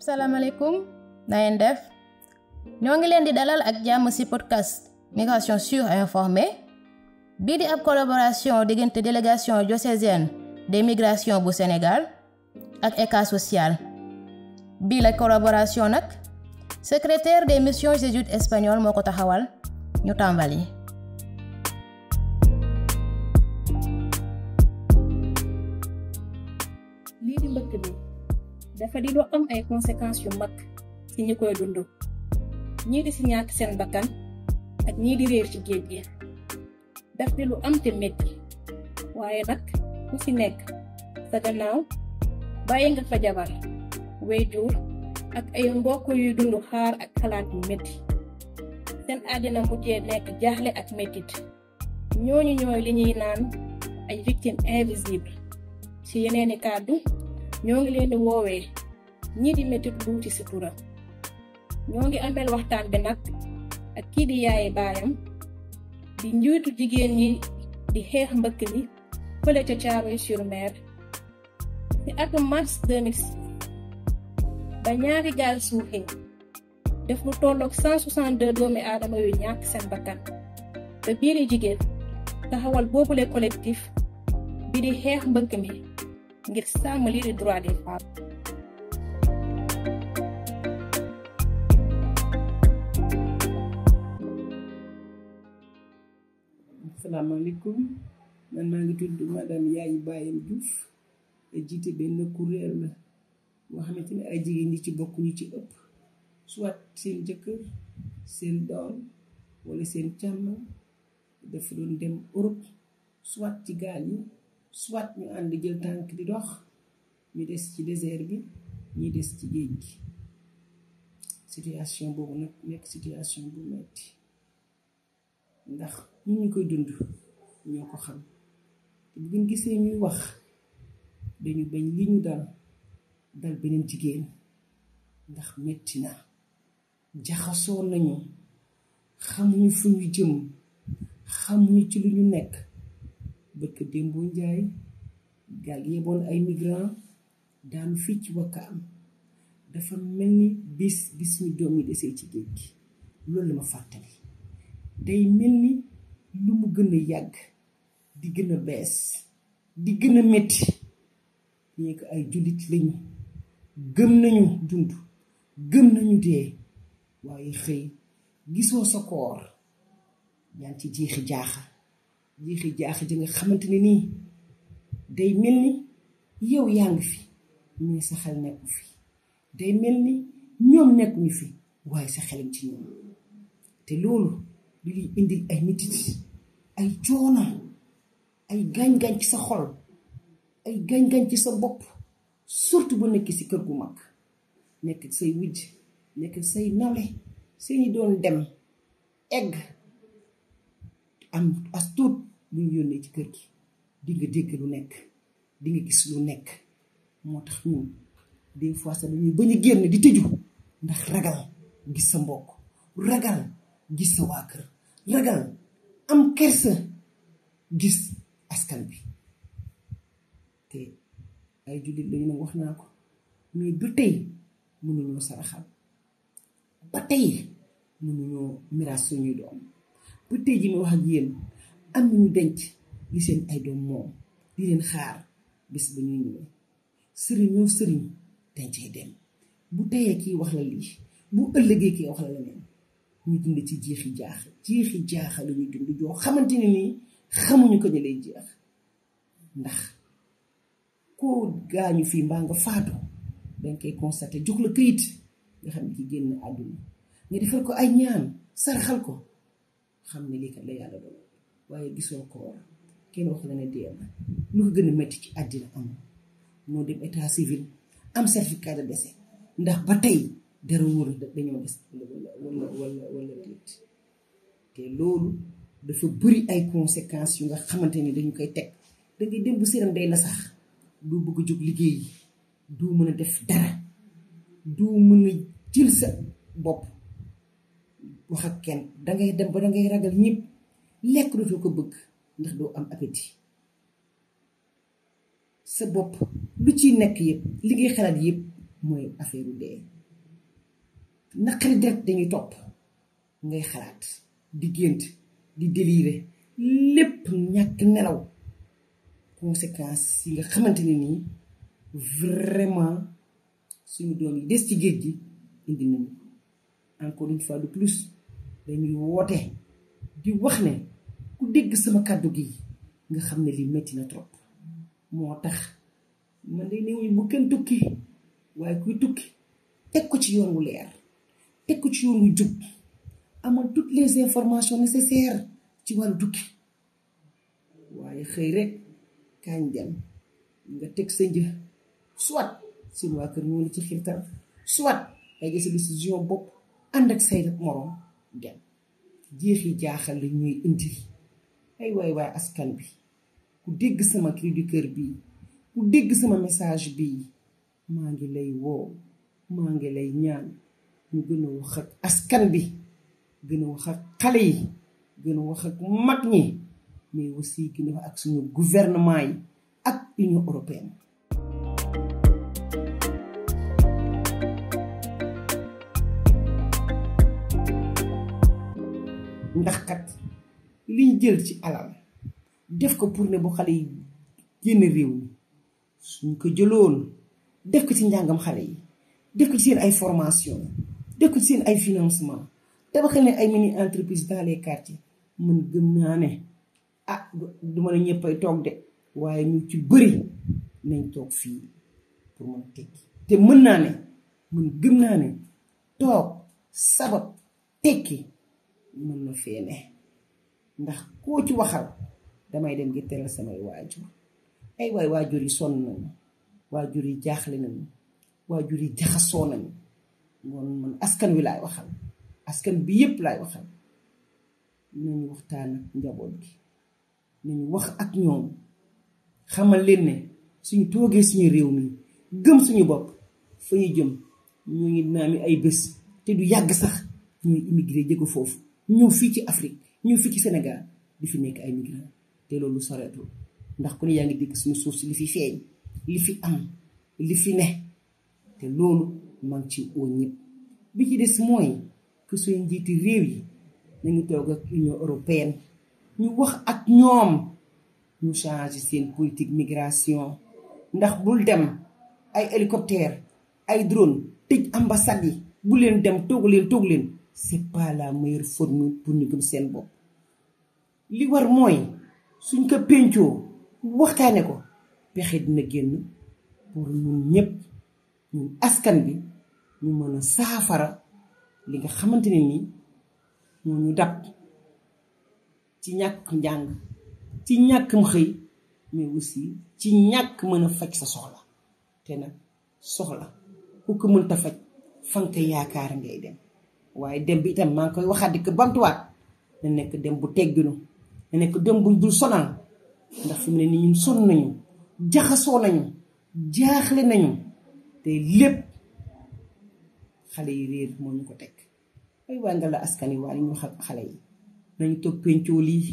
salaamaaleykum na ngeen def ñoo ngi leen di dalal ak jàmm ci podcast migration sûre et informée bii di ab collaboration diggante délégation diocésaine des migrations bu Sénégal ak ECA social bii la collaboration nag secrétaire des missions jésuites espagnoles moo ko taxawal ñu tàmbali. lii di mbëkk bi dafa di lu am ay conséquences yu mag ci ñi koy dund ñii di ci ñàkk seen bakkan ak ñii di réer ci géej gi daf di lu am te metti waaye nag ku ci nekk sa gannaaw bàyyi nga fa jabar waajur ak ay mbokk yuy dund xaar ak xalaat yu metti seen àddina mujjee nekk jaaxle ak mettit ñooñu ñooy li ñuy naan ay victimes invisibles ci yeneeni kàddu ñoo ngi leen di woowee ñii di mettit luuti ci turam ñoo ngi amel waxtaan bi nag ak kii di yaaye baayam di njiitu jigéen ñi di xeex mbëkk mi fële ca Thiaroye-sur-Mer ci atum mars 2006 ba ñaari gaal suuxee def lu tolloog 162 doomi aadama yu ñàkk seen bakkan te biiri jigéen taxawal boobule collectif bi di xeex mbëkk mi ngir sàmm lii di droit des femmes. asalaamaaleykum man maa ngi tudd madame Yaye Bayam Diouf te jiite benn kuréel la boo xamante ne ay jigéen ñi ci bokk ñu ci ëpp soit seen jëkkër seen doom wala seen càmm dafa doon dem Europe soit ci gaal yi soit ñu ànd jël tànk di dox ñu des ci désert bi ñi des ci géej gi situation boobu nag nekk situation bu metti ndax ñu koy dund ñoo ko xam te bu ngeen gisee ñuy wax dañu bañ li ñu dal beneen jigéen ndax metti na jaxasoo nañu xamuñu fu ñu jëm xamuñu ci lu ñu nekk bëkk démboo njaay gaal yeboon ay migrants daanu fii ci Wakaam dafa mel ni bis ñu doom yi desee ci géej gi loolu la ma fàttali day mel ni lu mu gën a yàgg di gën a bees di gën a metti ñee ko ay jullit lañu gëm nañu dund gëm nañu dee waaye xëy gisoo sa koor yaa ngi ci jiixi jaaxa ji nga xamante ne nii day mel ni yow yaa ngi fi mais sa xel nekku fi day mel ni ñoom nekkuñu fi waaye sa xelam ci ñoom te loolu li liy indi ay metit ay coono ay gaañ-gaañ ci sa xol ay gaañ-gaañ ci sa bopp surtout bu nekk ci kër gu mag nekk say wujj nekk say nawle seeni doon dem egg am as tuut lu ñu yónnee ci kër gi di nga dégg lu nekk di nga gis lu nekk moo tax ñun des fois sax dañuy bañ a génn di tëju ndax ragal gis sa mbokk ragal gis sa waa kër ragal am kersa gis askan bi te ay jullit lañu nag wax naa ko mais du tey mënuñoo saraxal ba tey mënuñoo miraas suñuy doom ba tey ji ma wax ak yéen am nañu denc li seen ay doom moom di leen xaar bis ba ñuy ñëwee sëriñ dencee dem bu teyee kii wax la lii bu ëllëgee kii wax la leneen ñu dund ci jiixi jaaxa la ñuy dund joo xamante ne nii xamuñu ko ñu lay jeex ndax koo gaañu fii mbaa nga faatu danga koy constaté jox la këyit nga xam ne ki génn àdduna nga defal ko ay ñaan saraxal ko xam ne lii kat la yàlla doon waaye gisoo ko war kenn wax la ne dee na lu ko gën a metti ci àddina am moo dem état civil am certificat de décès ndax ba tey dara wóor dañoo gis wala déet te loolu dafa bëri ay conséquences yu nga xamante ni dañu koy teg dangay dem bu séram day na sax doo bëgg a jóg liggéey doo mën a def dara doo mën a jël sa bopp wax ak kenn dangay dem ba dangay ragal ñëpp lekk dootoo ko bëgg ndax doo am appétit sa bopp lu ciy nekk yëpp li ngay xalaat yëpp mooy affaire u dee naqari deret dañuy topp ngay xalaat di gént di délire lépp ñàkk nelaw conséquences yi nga xamante ne nii vraiment suñu doom yi des ci géej gi indi nañu encore une fois de plus dañuy woote di wax ne ku dégg sama kàddu gi nga xam ne li metti na trop moo tax man de néew bu kenn tukki waaye kuy tukki teg ko ci yoon wu leer teg ko ci yoon wu jub amal toutes les informations nécessaires ci wàllu tukki waaye xëy rek kañ dem nga teg sa një soit seen waa kër ñoo la ci xiirtal soit ay jël sa décision bopp ànd ak say moroom dem jeexi jaaxal la ñuy indi ay waay askan bi ku dégg sama cri du cœur bii ku dégg sama message bii maa ngi lay woo maa ngi lay ñaan ñu gën a wax ak askan bi gën a wax ak xale yi gën a wax ak mag ñi mais aussi gën a wax ak suñu gouvernement yi ak Union européenne. ndax kat liñ jël ci alal def ko pour ne bu xale yi génn réew mi suñ ko jëloon def ko ci njàngam xale yi def ko ci seen ay formation def ko ci seen ay financement tabaxal ne ay mini entreprise dans les quartiers man gëm naa ne du ma ne ñëppay toog de waaye ñu ci bëri nañ toog fii pour mën a tekki te mën naa ne man gëm naa ne toog sabab tekki mën na fee ne ndax koo ci waxal damay dem ngir teral samay waajur ay waajur yi sonn nañu waajur yi jaaxle nañu waajur yi jaxasoo nañu ngoon man askan wi laay waxal askan bi yépp laay waxal nañu waxtaan ak njaboot gi nañu wax ak ñoom xamal leen ne suñu toogee suñu réew mi gëm suñu bopp fa ñu jëm ñu ngi naami ay bés te du yàgg sax ñuy immigré jóge foofu ñëw fii ci Afrique ñëw fii ci Sénégal di fi nekk ay migrants te loolu soreetul ndax ku ne yaa ngi dégg suñu suuf si li fi feeñ li fi am li fi ne te loolu maa ngi ci oo ñëpp bi ci des mooy que suñu njiiti réew yi nañu toog ak Union européenne ñu wax ak ñoom ñu changer seen politique migration ndax bul dem ay hélicoptère ay drone tëj ambassade yi bu leen dem toog leen c'est pas la meilleure formule pour ñu gëm seen bopp li war mooy suñ ko pencoo waxtaane ko pexe dina génn pour ñun ñëpp ñun askan bi ñu mën a saafara li nga xamante ne nii moo ñu dab ci ñàkk njàng ci ñàkkam xëy mais aussi ci ñàkk mën a faj sa soxla te nag soxla ku ko mënta faj fan ko yaakaar ngay dem waaye dem bi itam maa ngi koy waxaat di ko bamtuwaat na nekk dem bu tegginu na nekk dem bu dul sonal ndax fi mu ne nii ñun sonn nañu jaxasoo nañu jaaxle nañu te lépp xale yi réer moo ñu ko teg ay waa nga la askan yi waaye ñu wax ak xale yi nañu toog pencoo lii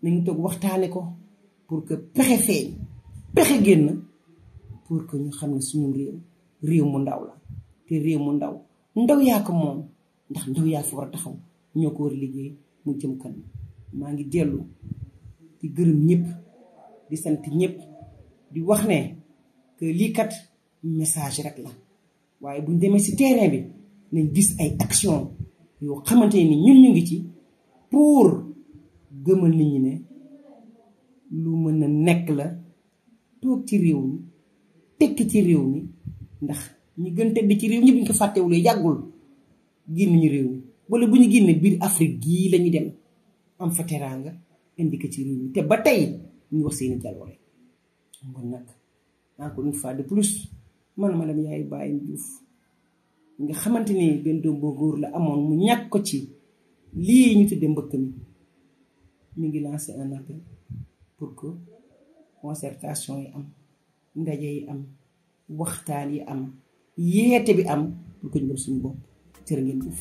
nañu toog waxtaane ko pour que pexe feeñ pexe génn pour que ñu xam ne suñu réew mu ndaw la te réew mu ndaw yaa ko moom ndax ndaw yaa fa war a taxaw ñoo ko war a liggéey mu jëm kanam maa ngi dellu di gërëm ñëpp di sant ñëpp di wax ne que lii kat message rek la waaye buñ demee ci terrain bi nañ gis ay action yoo xamante ni ñun ñu ngi ci pour gëmal nit ñi ne lu mën a nekk la toog ci réew mi tekki ci réew mi ndax ñi gën tedd ci réew ñi buñ ko fàttewulee yàggul génn ñu réew mi wala bu ñu génne biir Afrique gii lañu dem am fa teraanga indi ko ci réew mi te ba tey ñu wax seeni jaloore kon nag encore une fois de plus man madame Yaye Baye Diouf nga xamante ni benn doom boo góor la amoon mu ñàkk ko ci lii ñu tudde mbëkk mi ngi lancé un appel pour que concertation yi am ndaje yi am waxtaan yi am yeete bi am pour que ñu gëm suñu bopp jërë ngeen jëf